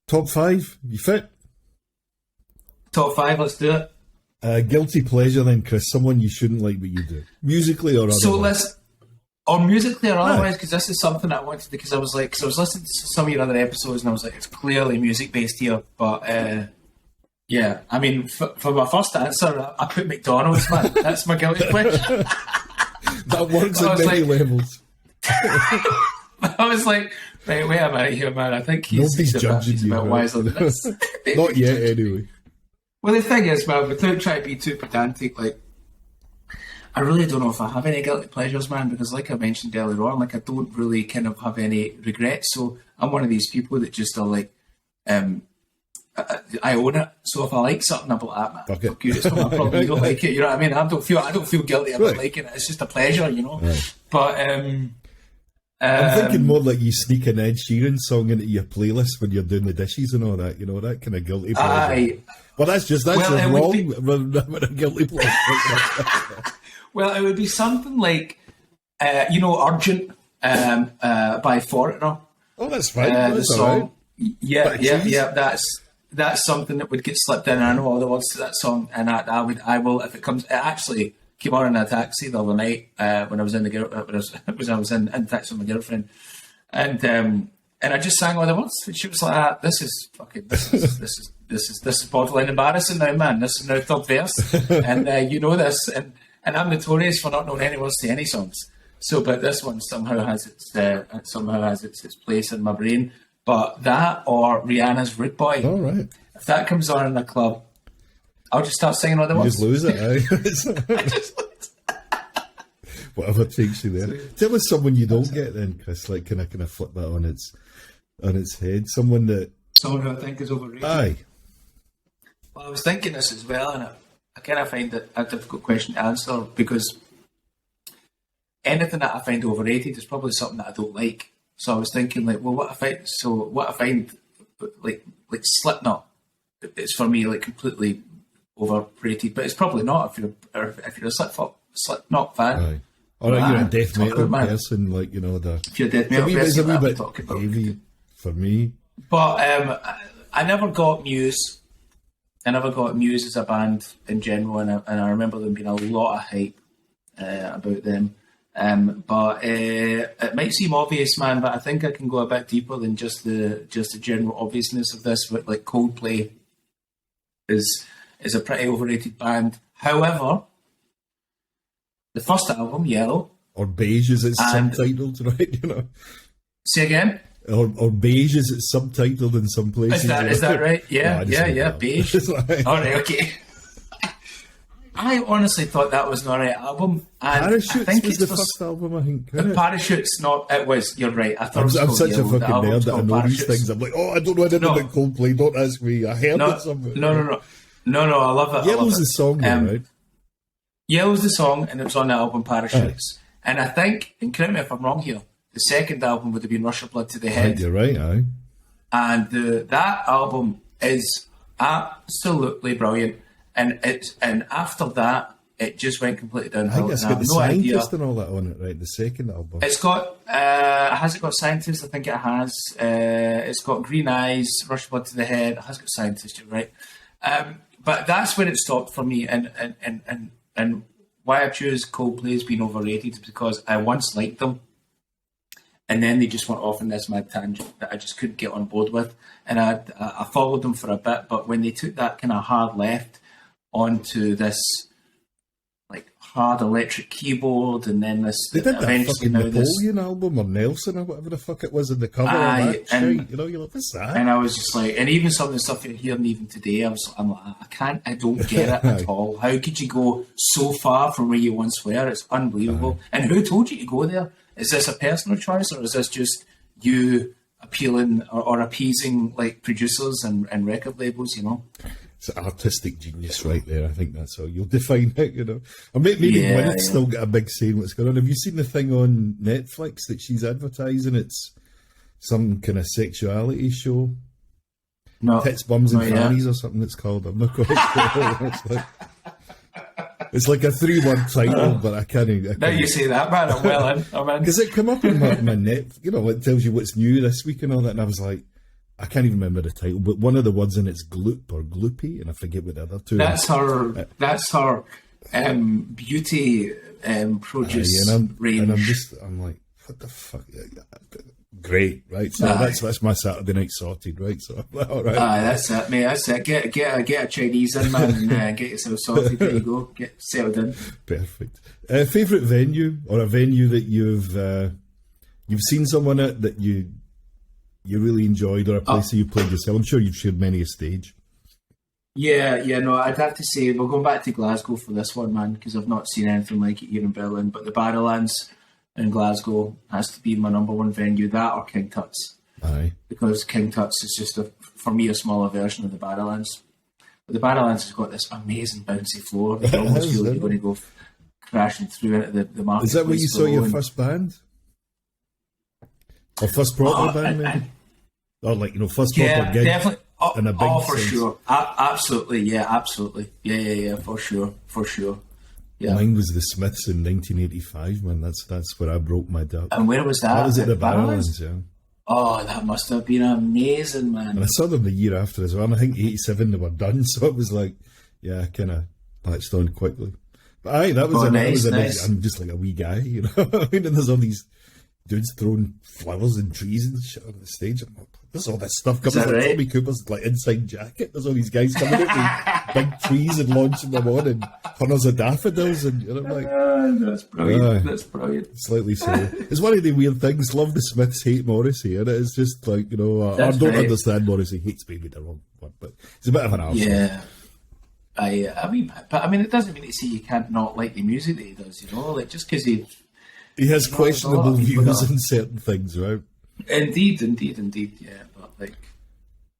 Top 5, you fit? Top 5, let's do it. Guilty pleasure then, Chris. Someone you shouldn't like but you do. Musically or otherwise? So let's... Or musically or otherwise, because this is something that I wanted, because I was listening to some of your other episodes and I was like, it's clearly music based here, but yeah, I mean, for my first answer, I put McDonald's, man. That's my guilty pleasure. That works at many levels. I was like, right, wait a minute here, man. I think Nobody's judging you. About wiser than this. Not yet, anyway. Well, the thing is, man, without trying to be too pedantic, like, I really don't know if I have any guilty pleasures, man, because like I mentioned earlier on, like I don't really kind of have any regrets. So I'm one of these people that just are like, I own it. So if I like something, I'm like, fuck you, it's not my problem. You don't like it, you know what I mean? I don't feel guilty about liking it. It's just a pleasure, you know. Right. But I'm thinking more like you sneak an Ed Sheeran song into your playlist when you're doing the dishes and all that. You know, that kind of guilty pleasure. Well, that's just wrong. A guilty pleasure. Well, it would be something like, Urgent by Foreigner. Oh, that's fine. That's all right. Yeah. That's something that would get slipped in. I know all the words to that song, and I will if it comes. It actually came on in a taxi the other night when I was in in taxi with my girlfriend, and I just sang all the words. And she was like, "This is borderline embarrassing now, man. This is now third verse, and you know this." And I'm notorious for not knowing any words to any songs. So, but this one somehow has its place in my brain. But that or Rihanna's "Rude Boy." All right. If that comes on in a club, I'll just start singing all the words. Just lose it, eh? Whatever takes you there. Tell us someone you don't get then, Chris. Like, can I flip that on its head? Someone who I think is overrated. Aye. Well, I was thinking this as well, and I kind of find it a difficult question to answer because anything that I find overrated is probably something that I don't like. So I was thinking, like, well, what I find like Slipknot, it's for me like completely overrated, but it's probably not if you're a Slipknot fan. Right. Or you're a death metal person, like, you know, if you're a death metal person, it's a wee bit heavy for me. But I never got Muse. I never got Muse as a band in general, and I remember there being a lot of hype about them. But it might seem obvious, man, but I think I can go a bit deeper than just the general obviousness of this. But like Coldplay is a pretty overrated band. However, the first album, Yellow, or Beige as it's subtitled, right? You know. Say again. Or Beige as it's subtitled in some places. Is that right? Yeah, Beige. All right, okay. I honestly thought that was an alright album. And Parachutes was the first album, I think. The Parachutes, it was, you're right. I thought I'm such a fucking nerd that I know these things. I'm like, I don't know anything about Coldplay, don't ask me. I heard it somewhere. No, I love it. Yellow's the song, right? Yellow's the song, and it was on the album Parachutes. And I think, and correct me if I'm wrong here, the second album would have been Rush Your Blood to the Head. You're right, aye. And that album is absolutely brilliant. And after that, it just went completely downhill. I think it's got the Scientist and all that on it, right? The second album. It's got, has it got Scientist? I think it has. It's got Green Eyes, Rush Blood to the Head. It has got Scientist, you're right. But that's when it stopped for me. And why I choose Coldplay as being overrated is because I once liked them. And then they just went off in this mad tangent that I just couldn't get on board with. And I followed them for a bit, but when they took that kind of hard left onto this like hard electric keyboard, and then this they did that fucking Napoleon album or Nelson or whatever the fuck it was in the cover of that shit, you know, you're like, what's that? And I was just like, and even some of the stuff you're hearing even today, I'm like, I don't get it at all. How could you go so far from where you once were? It's unbelievable. And who told you to go there? Is this a personal choice, or is this just you appealing or appeasing like producers and record labels, you know? It's artistic genius right there. I think that's how you'll define it, you know. Or maybe Gwyneth's still got a big say in what's going on. Have you seen the thing on Netflix that she's advertising? It's some kind of sexuality show. No. Tits, Bums and Fannies or something it's called. I'm not quite sure. It's like a 3-word title, but I can't. Now you say that, man, I'm well in. Because it come up in my net, you know, it tells you what's new this week and all that, and I was like, I can't even remember the title, but one of the words in it's gloop or gloopy, and I forget what the other two. That's her beauty produce range. And I'm like, what the fuck? Great, right? So that's my Saturday night sorted, right? So I'm like, all right. That's it, mate. That's it. Get a Chinese in, man, and get yourself sorted. There you go. Get settled in. Perfect. Favorite venue or a venue that you've seen someone at that you really enjoyed, or a place that you played yourself? I'm sure you've shared many a stage. Yeah, no, I'd have to say we're going back to Glasgow for this one, man, because I've not seen anything like it here in Berlin. But the Barrowlands in Glasgow has to be my number one venue. That or King Tut's. Aye. Because King Tut's is just for me a smaller version of the Barrowlands. But the Barrowlands has got this amazing bouncy floor. You almost feel like you're going to go crashing through into the market. Is that where you saw your first band? Or first proper band, maybe? Or like, first proper gig? Definitely. In a big for sense. Sure. Absolutely, yeah, absolutely. Yeah, for sure. Yeah. Mine was the Smiths in 1985, man. That's where I broke my duck. And where was that? That was at the Barrowlands, yeah. Oh, that must have been amazing, man. And I saw them the year after as well, and I think 87 they were done, so it was like, yeah, I kind of latched on quickly. But aye, that was nice. I'm just like a wee guy, you know. I mean, and there's all these dudes throwing flowers and trees and shit on the stage. I'm like, there's all this stuff coming. Like Tommy Cooper's like inside jacket. There's all these guys coming out with big trees and launching them on, and hundreds of daffodils, and I'm like, that's brilliant. That's brilliant. Slightly so. It's one of the weird things. Love the Smiths, hate Morrissey, and it's just like, I don't understand Morrissey. Hates maybe the wrong word, but it's a bit of an arsehole. Yeah. I mean, it doesn't mean to say you can't not like the music that he does, like just because he has questionable views on certain things, right? Indeed, yeah.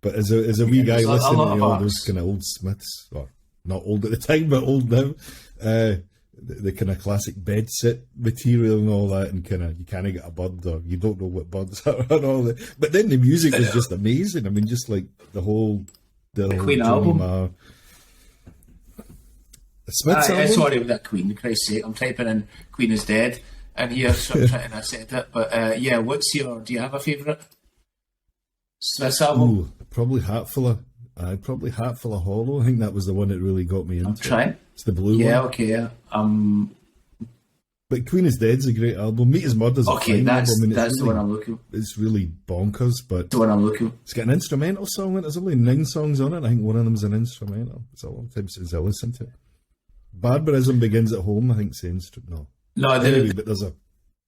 But as a wee guy listening to all those kind of old Smiths, or not old at the time, but old now, the kind of classic bed sit material and all that, and you kind of get a bird, or you don't know what birds are and all that. But then the music was just amazing. I mean, just like the whole Queen album. The Smiths album? Sorry with that Queen, Christ's sake. I'm typing in Queen is Dead, and here I'm trying to set it. But do you have a favourite Smiths album? Ooh, probably Hatful of Hollow. I think that was the one that really got me into I'm trying. it. It's the blue one. Yeah, okay. But Queen is Dead's a great album. Meat is Murder's a fine album. I mean, that's the one I'm looking. It's really bonkers, but the one I'm looking. It's got an instrumental song in it. There's only 9 songs on it. I think one of them's an instrumental. It's a long time since I listened to it. Barbarism Begins at Home, I think, saying but there's a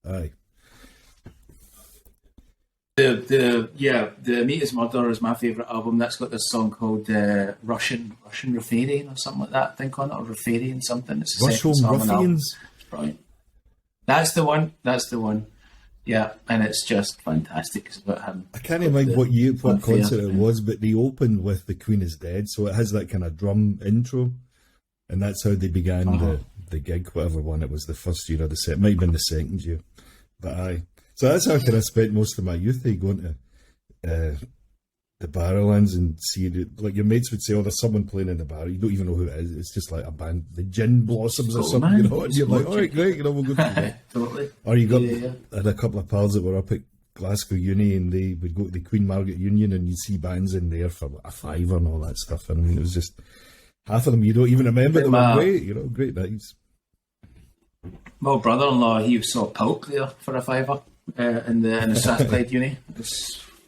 aye. The Meat is Murder is my favourite album. That's got this song called Russian Rafarian or something like that, I think, on it, or Rafarian something. It's a Russian Ruffians. It's brilliant. That's the one. Yeah, and it's just fantastic. It's about him. I can't remember what concert it was, but they opened with The Queen is Dead, so it has that kind of drum intro, and that's how they began the gig, whatever one it was, the first year of the set. It might have been the second year, but aye. So that's how I kind of spent most of my youth, going to the Barrowlands and seeing it. Like your mates would say, there's someone playing in the bar. You don't even know who it is. It's just like a band, the Gin Blossoms or something, man. And you're like, all right, great, we'll go to that. Totally. Or you got had a couple of pals that were up at Glasgow Uni, and they would go to the Queen Margaret Union, and you'd see bands in there for like a fiver and all that stuff. And I mean, it was just half of them you don't even remember. They were great, great nights. My brother-in-law, he saw Pulp there for a fiver. In the Strathclyde Uni.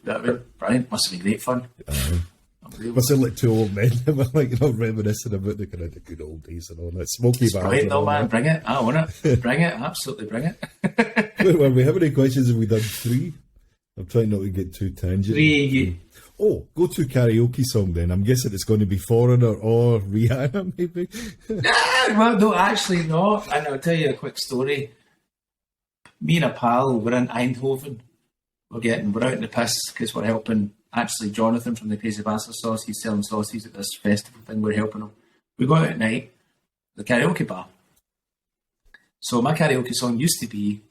That was brilliant. Must have been great fun. Must have like 2 old men that were like, reminiscing about the kind of the good old days and all that. Smoky It's brilliant though, man. Bring it. I want it. Bring it. Absolutely bring it. Well, how many questions have we done? 3? I'm trying not to get too tangent. 3. Oh, go to karaoke song then. I'm guessing it's going to be Foreigner or Rihanna, maybe. Well, no, actually not. And I'll tell you a quick story. Me and a pal were in Eindhoven. We're out in the piss because we're helping actually Jonathan from the Crazy Bastard Sauce. He's selling sausages at this festival thing. We're helping him. We go out at night, the karaoke bar. So my karaoke song used to be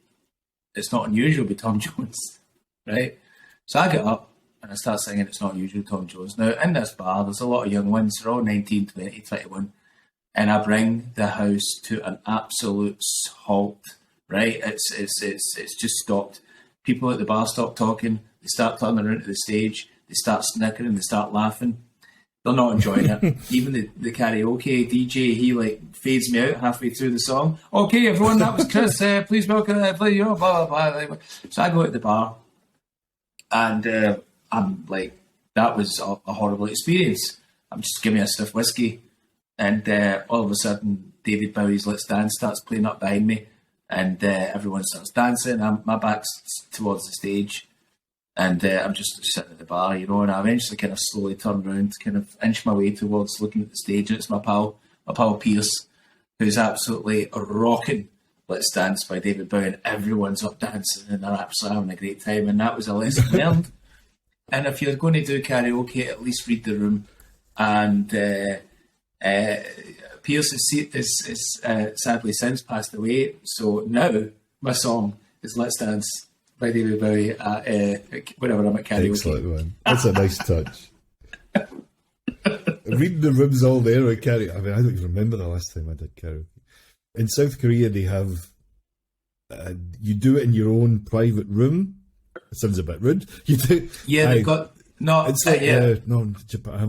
It's Not Unusual by Tom Jones, right? So I get up and I start singing It's Not Unusual Tom Jones. Now in this bar, there's a lot of young ones. They're all 19, 20, 21. And I bring the house to an absolute halt. Right, it's just stopped. People at the bar stop talking. They start turning around to the stage. they start snickering, they start laughing. They're not enjoying it. Even the karaoke DJ, he like fades me out halfway through the song. Okay, everyone, that was Chris. Please welcome, blah, blah, blah. So I go to the bar, and I'm like, that was a horrible experience. I'm just giving me a stiff whiskey, and all of a sudden, David Bowie's Let's Dance starts playing up behind me, and everyone starts dancing. My back's towards the stage. And I'm just sitting at the bar, and I eventually kind of slowly turn around to kind of inch my way towards looking at the stage. And it's my pal Pierce, who's absolutely rocking Let's Dance by David Bowie, and everyone's up dancing and they're absolutely having a great time. And that was a lesson learned. And if you're going to do karaoke, at least read the room. And Pierce is sadly since passed away. So now my song is Let's Dance by David Bowie whenever I'm at karaoke. Excellent, man. That's a nice touch. Reading the rooms all there at karaoke. I mean, I don't even remember the last time I did karaoke. In South Korea, they have you do it in your own private room. It sounds a bit rude. You do. Yeah, they've got no. It's like no, in Japan. I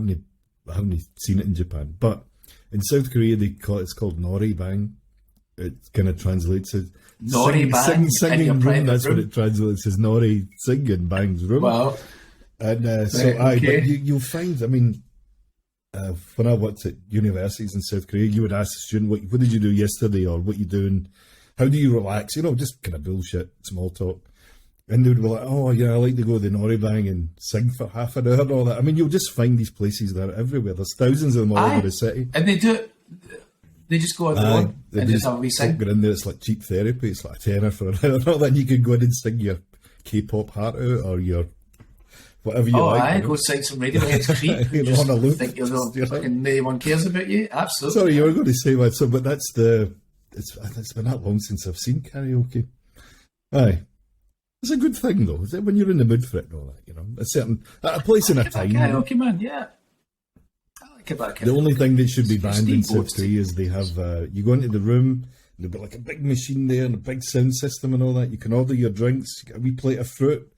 haven't seen it in Japan, but in South Korea it's called nori bang. It kind of translates as Nori bang singing room. That's what it translates as. Nori singing bangs room. Wow. And but you'll find. I mean, when I worked at universities in South Korea, you would ask a student, "What did you do yesterday?" or "What you doing? How do you relax?" Just kind of bullshit, small talk. And they would be like, "Oh yeah, I like to go to the nori bang and sing for half an hour and all that." I mean, you'll just find these places that are everywhere. There's thousands of them all over the city, and they do it. They just go on their own and just have a wee sing. Get in there, it's like cheap therapy. It's like a tenner for an hour and all that. And you can go in and sing your K-pop heart out or your whatever you like. Go sing some Radiohead's Creep. On a loop. Think no one cares about you. Absolutely. Sorry, you were going to say that. So, but that's it's been that long since I've seen karaoke. Aye. It's a good thing though, is it? When you're in the mood for it and all that, a place and a time. Karaoke, man, yeah. The only thing that should be banned in South Korea is they have you go into the room and there'll be like a big machine there and a big sound system and all that. You can order your drinks, you get a wee plate of fruit,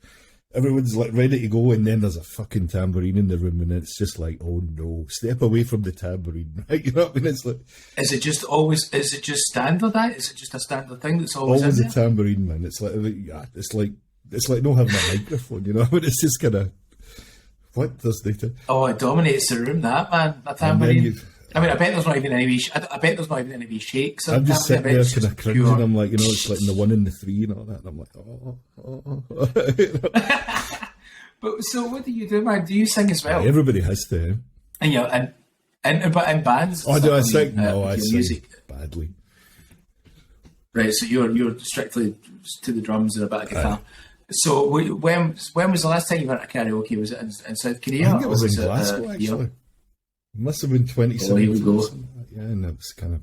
everyone's like ready to go, and then there's a fucking tambourine in the room, and it's just like, oh no, step away from the tambourine, right? You know what I mean? It's like, is it just standard? Is it just a standard thing that's always a tambourine, man? It's like not having a microphone, you know? I mean, it's just kind of. What does data? Oh, it dominates the room, that man. That tambourine. I mean, I bet there's not even any. I bet there's not even any shakes. I'm just sitting there kind of cringing. I'm like, it's like in the 1 and the 3 and all that. And I'm like, But so, what do you do, man? Do you sing as well? Everybody has to. And but in bands. Oh, do I sing? No, I sing badly. Right, so you're strictly to the drums and a bit of guitar. So when was the last time you went to karaoke? Was it in South Korea? I think it was in Glasgow, actually. It must have been 2017. Yeah, and it was kind of,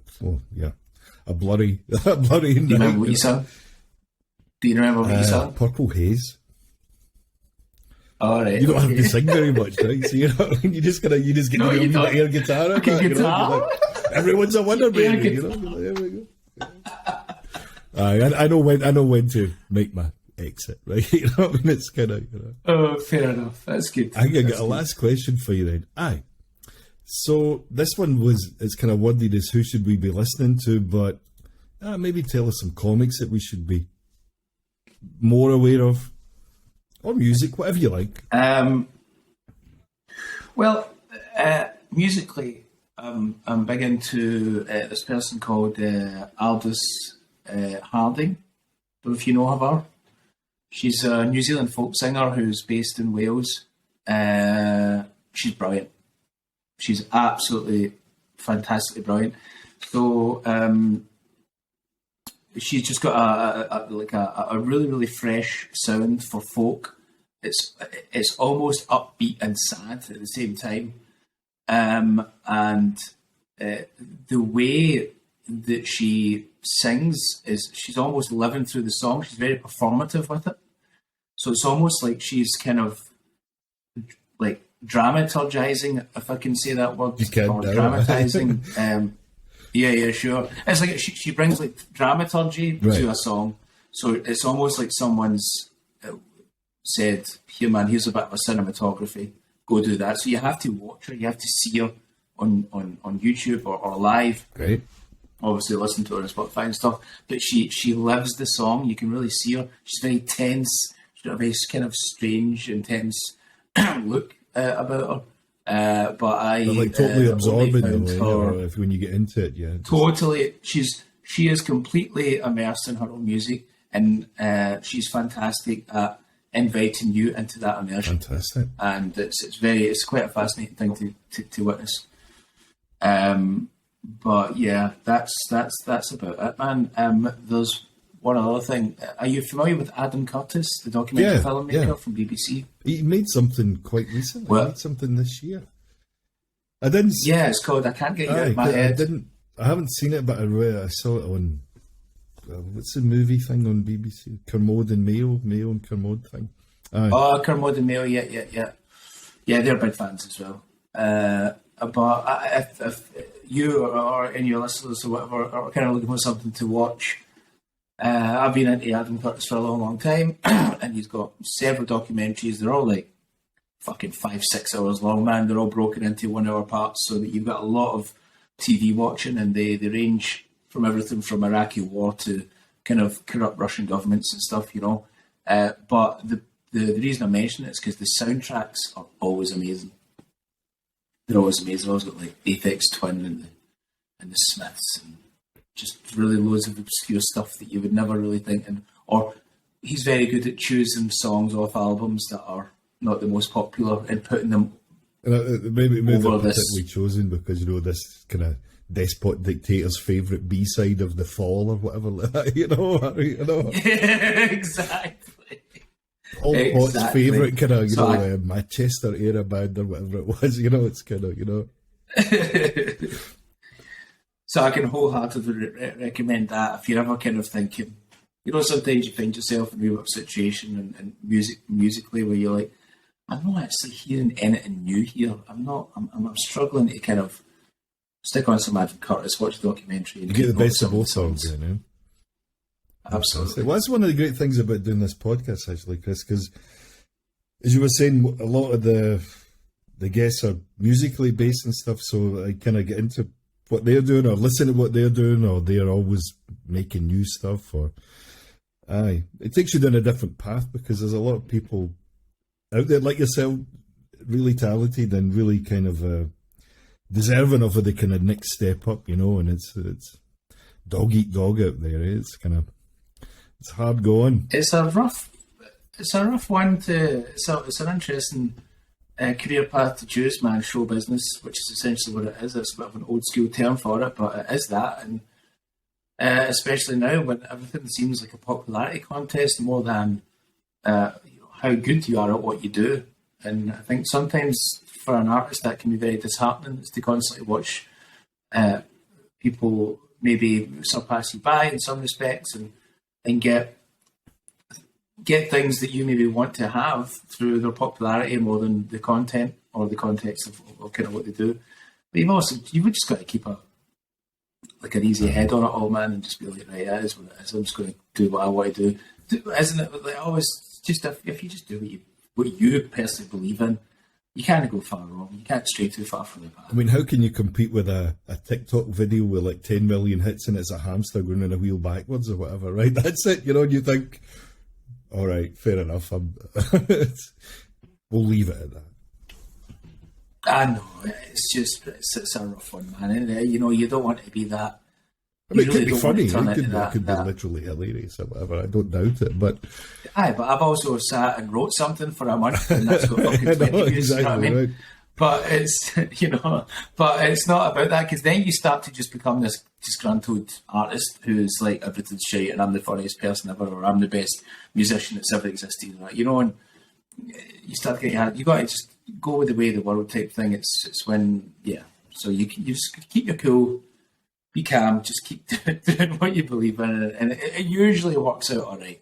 a blurry night. Do you remember what you sang? Do you remember what you sang? Purple Haze. All right. You don't have to sing very much, right? So you just get the air guitar. Everyone's a winner, baby. There we go. I know when to make my exit, right? You know what I mean? It's kind of, Oh, fair enough. That's good. I think I got a last question for you then. Aye. So this one it's kind of worded as who should we be listening to, but maybe tell us some comics that we should be more aware of, or music, whatever you like. Well, musically, I'm big into this person called Aldous Harding. Don't know if you know of her. She's a New Zealand folk singer who's based in Wales. She's brilliant. She's absolutely fantastically brilliant. So she's just got a really, really fresh sound for folk. It's almost upbeat and sad at the same time. And the way that she sings is she's almost living through the song. She's very performative with it. So it's almost like she's kind of like dramaturgizing, if I can say that word. You can, or dramatizing. Yeah, sure. It's like she brings like dramaturgy to a song. So it's almost like someone's said, "Here, man, here's a bit of a cinematography. Go do that." So you have to watch her. You have to see her on YouTube or live. Great. Obviously, listen to her on Spotify and stuff. But she lives the song. You can really see her. She's very tense. She's got a very kind of strange, intense look about her. But like totally absorbing the way, her, when you get into it, yeah. Totally. She is completely immersed in her own music, and she's fantastic at inviting you into that immersion. Fantastic. And it's quite a fascinating thing to witness. But yeah, that's about it, man. There's one other thing. Are you familiar with Adam Curtis, the documentary filmmaker from BBC? He made something quite recently. He made something this year. I didn't. Yeah, it's called. I can't get it out of my head. I haven't seen it, but I saw it on. What's the movie thing on BBC? Kermode and Mayo and Kermode thing. Aye. Oh, Kermode and Mayo, yeah. They're big fans as well. But if you or any of your listeners or whatever are kind of looking for something to watch, I've been into Adam Curtis for a long, long time, and he's got several documentaries. They're all like fucking 5-6 hours long, man. They're all broken into 1 hour parts, so that you've got a lot of TV watching, and they range from everything from Iraqi war to kind of corrupt Russian governments and stuff, you know. But the reason I mention it is because the soundtracks are always amazing. They're always amazing. They've always got like Aphex Twin and the Smiths, and just really loads of obscure stuff that you would never really think. Or he's very good at choosing songs off albums that are not the most popular and putting them maybe they're particularly chosen because, you know, this kind of despot dictator's favourite B-side of The Fall or whatever, like that, you know? Exactly. Paul Potts' favourite kind of, Manchester era band or whatever it was, you know, it's kind of, you know. So I can wholeheartedly recommend that if you're ever kind of thinking, you know, sometimes you find yourself in a real situation and musically where you're like, I'm not actually hearing anything new here. I'm struggling to kind of stick on some Adam Curtis, watch the documentary. And you get the best of both songs, you know. Absolutely. Well, that's one of the great things about doing this podcast, actually, Chris, because as you were saying, a lot of the guests are musically based and stuff, so I kind of get into what they're doing or listen to what they're doing, or they're always making new stuff, or it takes you down a different path because there's a lot of people out there like yourself, really talented and really kind of deserving of the kind of next step up, you know. And it's dog eat dog out there. It's kind of hard going. It's a rough one to. It's an interesting career path to choose, man. Show business, which is essentially what it is. It's a bit of an old school term for it, but it is that, and especially now when everything seems like a popularity contest more than how good you are at what you do. And I think sometimes for an artist that can be very disheartening, is to constantly watch people maybe surpass you by in some respects and get things that you maybe want to have through their popularity more than the content or the context of kind of what they do. But you've just got to keep an easy head on it all, man, and just be like, right, that is what it is. I'm just going to do what I want to do. Isn't it like always? Just if you just do what you personally believe in, you can't go far wrong. You can't stray too far from the path. I mean, how can you compete with a TikTok video with like 10 million hits and it's a hamster going in a wheel backwards or whatever, right? That's it, you know, and you think, all right, fair enough. We'll leave it at that. I know, it's a rough one, man. And, you know, you don't want to be that. I mean, it could be funny. It could be literally hilarious or whatever. I don't doubt it, but but I've also sat and wrote something for a month, and that's got fucking 20 views. You know what I mean? Right. But it's but it's not about that, because then you start to just become this disgruntled artist who's like, everything's shite, and I'm the funniest person ever, or I'm the best musician that's ever existed, right? You know, and you start getting you got to just go with the way of the world type thing. It's when so you just keep your cool. Be calm, just keep doing what you believe in, and it usually works out all right.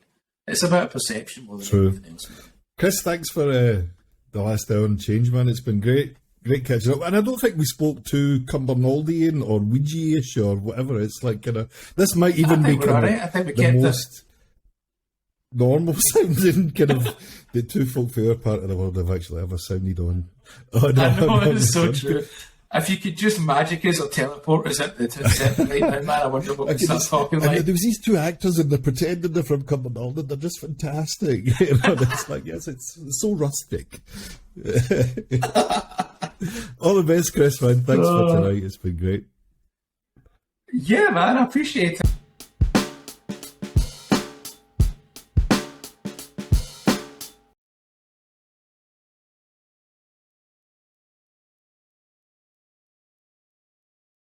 It's about perception more than anything else. Chris, thanks for the last hour and change, man. It's been great catching up. And I don't think we spoke too Cumbernauldian or Ouija-ish or whatever. It's like, this might even be I think we kept normal sounding kind of the two folk fair part of the world I've actually ever sounded on. Oh, no, I know, no, it's so no. true. If you could just magic us or teleport us into the set right now, man, I wonder what we start talking And like. there was these two actors and they're pretending they're from Cumbernauld and they're just fantastic. You know, it's like, yes, it's so rustic. All the best, Chris, man. Thanks for tonight. It's been great. Yeah, man, I appreciate it.